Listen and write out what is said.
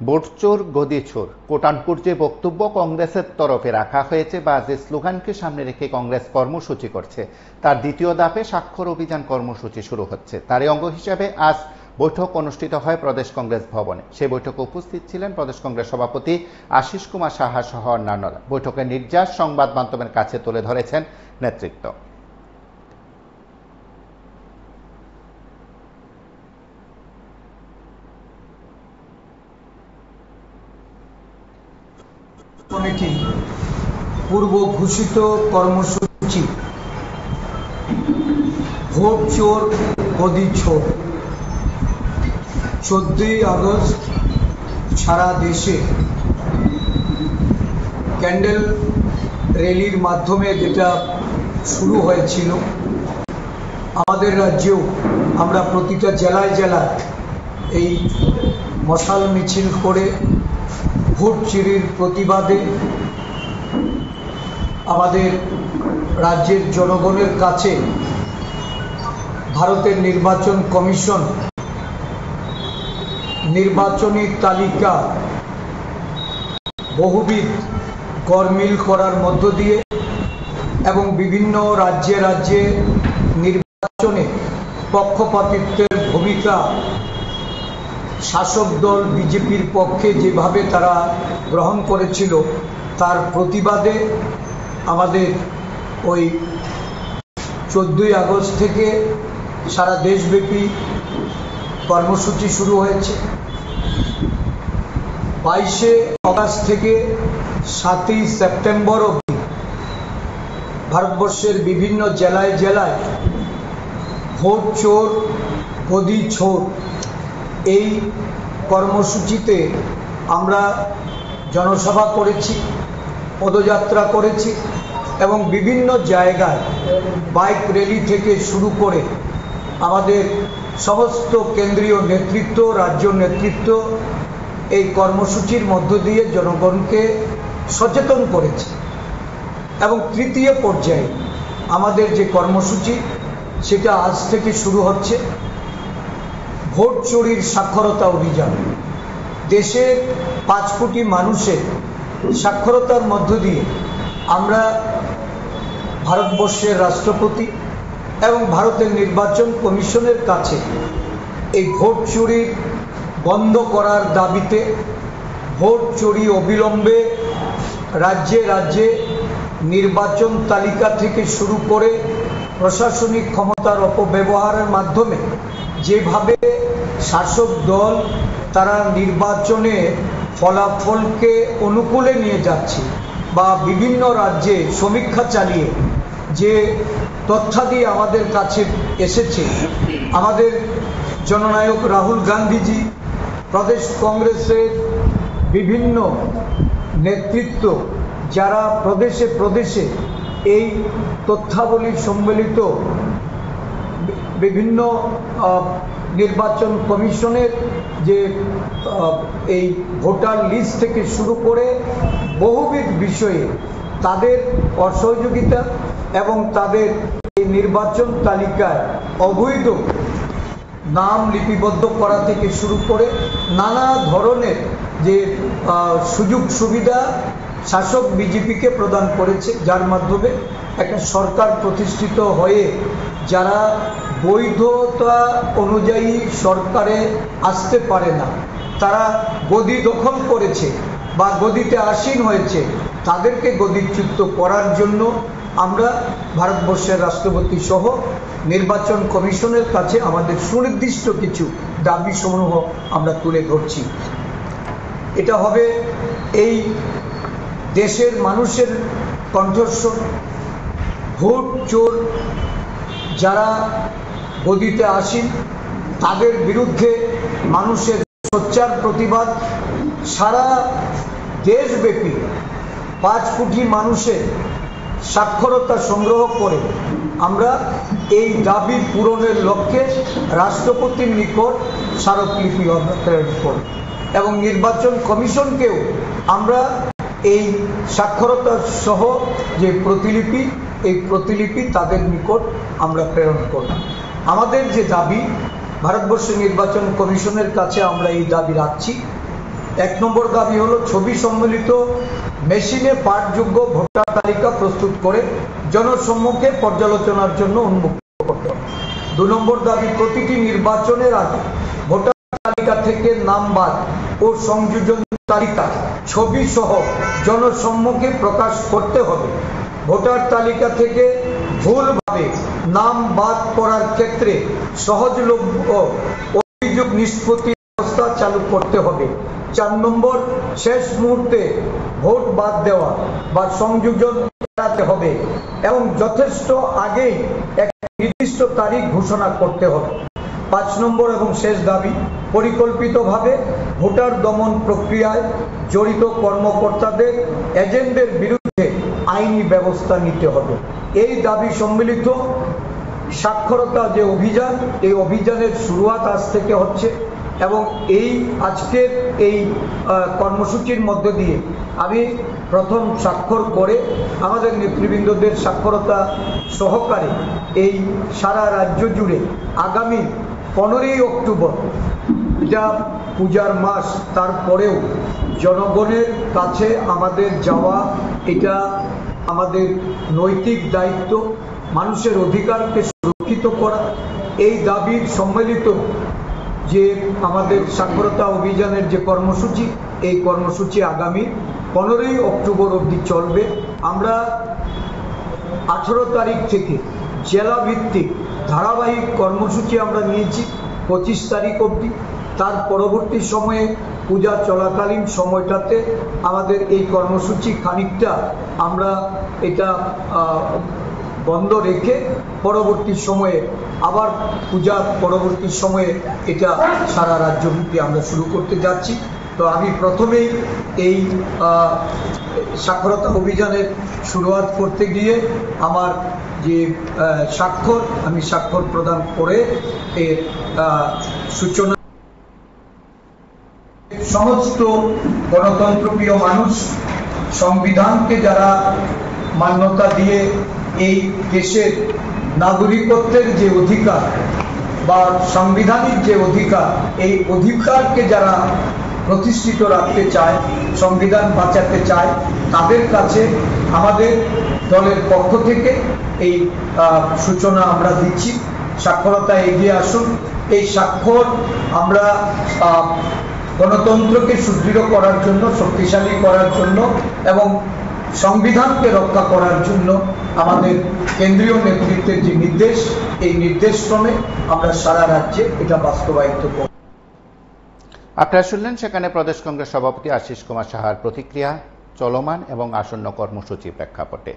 ভোটচোর গদিচোর কোটানপুর যে বক্তব্য কংগ্রেসের তরফে রাখা হয়েছে বা যে স্লোগানকে সামনে রেখে কংগ্রেস কর্মসূচি করছে তার দ্বিতীয় ধাপে স্বাক্ষর অভিযান কর্মসূচি শুরু হচ্ছে। তারই অঙ্গ হিসেবে আজ বৈঠক অনুষ্ঠিত হয় প্রদেশ কংগ্রেস ভবনে। সেই বৈঠকে উপস্থিত ছিলেন প্রদেশ কংগ্রেস সভাপতি আশিস কুমার সাহা সহ অন্যান্যরা। বৈঠকের নির্যাস সংবাদ মাধ্যমের কাছে তুলে ধরেছেন নেতৃত্ব। কমিটি পূর্ব ঘোষিত কর্মসূচি ভোট চোর গদি চোর 14ই আগস্ট সারা দেশে ক্যান্ডেল র্যালির মাধ্যমে যেটা শুরু হয়েছিল, আমাদের রাজ্যেও আমরা প্রতিটা জেলায় জেলায় এই মশাল মিছিল করে ভোট চুরির প্রতিবাদে আমাদের রাজ্যের জনগণের কাছে ভারতের নির্বাচন কমিশন নির্বাচনী তালিকা বহুবিধ গরমিল করার মধ্য দিয়ে এবং বিভিন্ন রাজ্যে রাজ্যে নির্বাচনে পক্ষপাতিত্বের ভূমিকা শাসক দল বিজেপির পক্ষে যেভাবে তারা গ্রহণ করেছিল তার প্রতিবাদে আমাদের ওই 14ই আগস্ট থেকে সারা দেশব্যাপী কর্মসূচি শুরু হয়েছে। 22শে আগস্ট থেকে 7ই সেপ্টেম্বর অবধি ভারতবর্ষের বিভিন্ন জেলায় জেলায় ভোট চোর গদি চোর এই কর্মসূচিতে আমরা জনসভা করেছি, পদযাত্রা করেছি এবং বিভিন্ন জায়গায় বাইক র্যালি থেকে শুরু করে আমাদের সমস্ত কেন্দ্রীয় নেতৃত্ব, রাজ্য নেতৃত্ব এই কর্মসূচির মধ্য দিয়ে জনগণকে সচেতন করেছে। এবং তৃতীয় পর্যায়ে আমাদের যে কর্মসূচি সেটা আজ থেকে শুরু হচ্ছে ভোট চুরির সাক্ষরতা অভিযান। দেশের 5 কোটি মানুষের সাক্ষরতার মধ্য দিয়ে আমরা ভারতবর্ষের রাষ্ট্রপতি এবং ভারতের নির্বাচন কমিশনের কাছে এই ভোট চুরি বন্ধ করার দাবিতে ভোট চুরি অবিলম্বে রাজ্যে রাজ্যে নির্বাচন তালিকা থেকে শুরু করে প্রশাসনিক ক্ষমতার অপব্যবহারের মাধ্যমে যেভাবে শাসক দল তারা নির্বাচনে ফলাফলকে অনুকূলে নিয়ে যাচ্ছে বা বিভিন্ন রাজ্যে সমীক্ষা চালিয়ে যে তথ্যাদি আমাদের কাছে এসেছে, আমাদের জননায়ক রাহুল গান্ধীজি, প্রদেশ কংগ্রেসের বিভিন্ন নেতৃত্ব যারা প্রদেশে প্রদেশে এই তথ্যাবলী সম্বলিত বিভিন্ন নির্বাচন কমিশনের যে এই ভোটার লিস্ট থেকে শুরু করে বহুবিধ বিষয়ে তাদের অসহযোগিতা এবং তাদের এই নির্বাচন তালিকায় অবৈধ নাম লিপিবদ্ধ করা থেকে শুরু করে নানা ধরনের যে সুযোগ সুবিধা শাসক বিজেপিকে প্রদান করেছে, যার মাধ্যমে একটা সরকার প্রতিষ্ঠিত হয়ে যারা বৈধতা অনুযায়ী সরকারে আসতে পারে না, তারা গদি দখল করেছে বা গদিতে আসীন হয়েছে, তাদেরকে গদিচ্যুত করার জন্য আমরা ভারতবর্ষের রাষ্ট্রপতি সহ নির্বাচন কমিশনের কাছে আমাদের সুনির্দিষ্ট কিছু দাবি সমূহ আমরা তুলে ধরছি। এটা হবে এই দেশের মানুষের কণ্ঠস্বর। ভোট চোর যারা গদিতে আসেন তাদের বিরুদ্ধে মানুষের সোচ্চার প্রতিবাদ। সারা দেশব্যাপী 5 কোটি মানুষের সাক্ষরতা সংগ্রহ করে আমরা এই দাবি পূরণের লক্ষ্যে রাষ্ট্রপতির নিকট স্মারকলিপি প্রেরণ করি এবং নির্বাচন কমিশনকেও আমরা এই সাক্ষরতা সহ যে প্রতিলিপি, এই প্রতিলিপি তাদের নিকট আমরা প্রেরণ করি। আমাদের যে দাবি ভারতবর্ষের নির্বাচন কমিশনের কাছে আমরা এই দাবি রাখছি 1 নম্বর দাবি হলো ছবি সম্মিলিত মেশিনে পাঠযোগ্য ভোটার তালিকা প্রস্তুত করে জনসম্মুখে পর্যালোচনার জন্য উন্মুক্ত করতে হবে। 2 নম্বর দাবি প্রতিটি নির্বাচনের আগে ভোটার তালিকা থেকে নাম বাদ ও সংযোজন তালিকা ছবি সহ জনসম্মুখে প্রকাশ করতে হবে। ভোটার তালিকা থেকে ভুলভাবে নাম বাদ করার ক্ষেত্রে সহজলভ্য অভিযোগ নিষ্পত্তি ব্যবস্থা চালু করতে হবে। 4 নম্বর শেষ মুহূর্তে ভোট বাদ দেওয়া বা সংযোজন এড়াতে হবে এবং যথেষ্ট আগেই একটা নির্দিষ্ট তারিখ ঘোষণা করতে হবে। 5 নম্বর এবং শেষ দাবি পরিকল্পিতভাবে ভোটার দমন প্রক্রিয়ায় জড়িত কর্মকর্তাদের এজেন্টদের বিরুদ্ধে আইনি ব্যবস্থা নিতে হবে। এই দাবি সম্মিলিত সাক্ষরতা যে অভিযান, এই অভিযানের শুরুয়াত আজ থেকে হচ্ছে এবং এই আজকের এই কর্মসূচির মধ্য দিয়ে আমি প্রথম স্বাক্ষর করে আমাদের নেতৃবৃন্দদের সাক্ষরতা সহকারে এই সারা রাজ্য জুড়ে আগামী 15ই অক্টোবর, এটা পূজার মাস, তারপরেও জনগণের কাছে আমাদের যাওয়া এটা আমাদের নৈতিক দায়িত্ব। মানুষের অধিকারকে সুরক্ষিত করা এই দাবির সম্মিলিত যে আমাদের সাক্ষরতা অভিযানের যে কর্মসূচি, এই কর্মসূচি আগামী 15ই অক্টোবর অবধি চলবে। আমরা 18 তারিখ থেকে জেলা ভিত্তিক ধারাবাহিক কর্মসূচি আমরা নিয়েছি 25 তারিখ অবধি। তার পরবর্তী সময়ে পূজা চলাকালীন সময়টাতে আমাদের এই কর্মসূচি খানিকটা আমরা এটা বন্ধ রেখে পরবর্তী সময়ে আবার পূজার পরবর্তী সময়ে এটা সারা রাজ্যব্যাপী আমরা শুরু করতে যাচ্ছি। তো আমি প্রথমেই এই সাক্ষরতা অভিযানের শুরুয়াত করতে গিয়ে আমার যে স্বাক্ষর, আমি স্বাক্ষর প্রদান করে এর সূচনা। সমস্ত গণতন্ত্রপ্রিয় মানুষ সংবিধানকে যারা মান্যতা দিয়ে এই দেশের নাগরিকত্বের যে অধিকার বা সাংবিধানিক যে অধিকার, এই অধিকারকে যারা প্রতিষ্ঠিত রাখতে চায়, সংবিধান বাঁচাতে চায়, তাদের কাছে আমাদের দলের পক্ষ থেকে এই সূচনা আমরা দিচ্ছি। সাক্ষরতা এগিয়ে আসুন। এই স্বাক্ষর আমরা গণতন্ত্রকে সুদৃঢ় করার জন্য, শক্তিশালী করার জন্য এবং সংবিধানকে রক্ষা করার জন্য আমাদের কেন্দ্রীয় নেতৃত্বের যে নির্দেশ, এই নির্দেশক্রমে আমরা সারা রাজ্যে এটা বাস্তবায়িত করব। আপনারা শুনলেন সেখানে প্রদেশ কংগ্রেস সভাপতি আশিস কুমার সাহার প্রতিক্রিয়া চলমান এবং আসন্ন কর্মসূচি প্রেক্ষাপটে।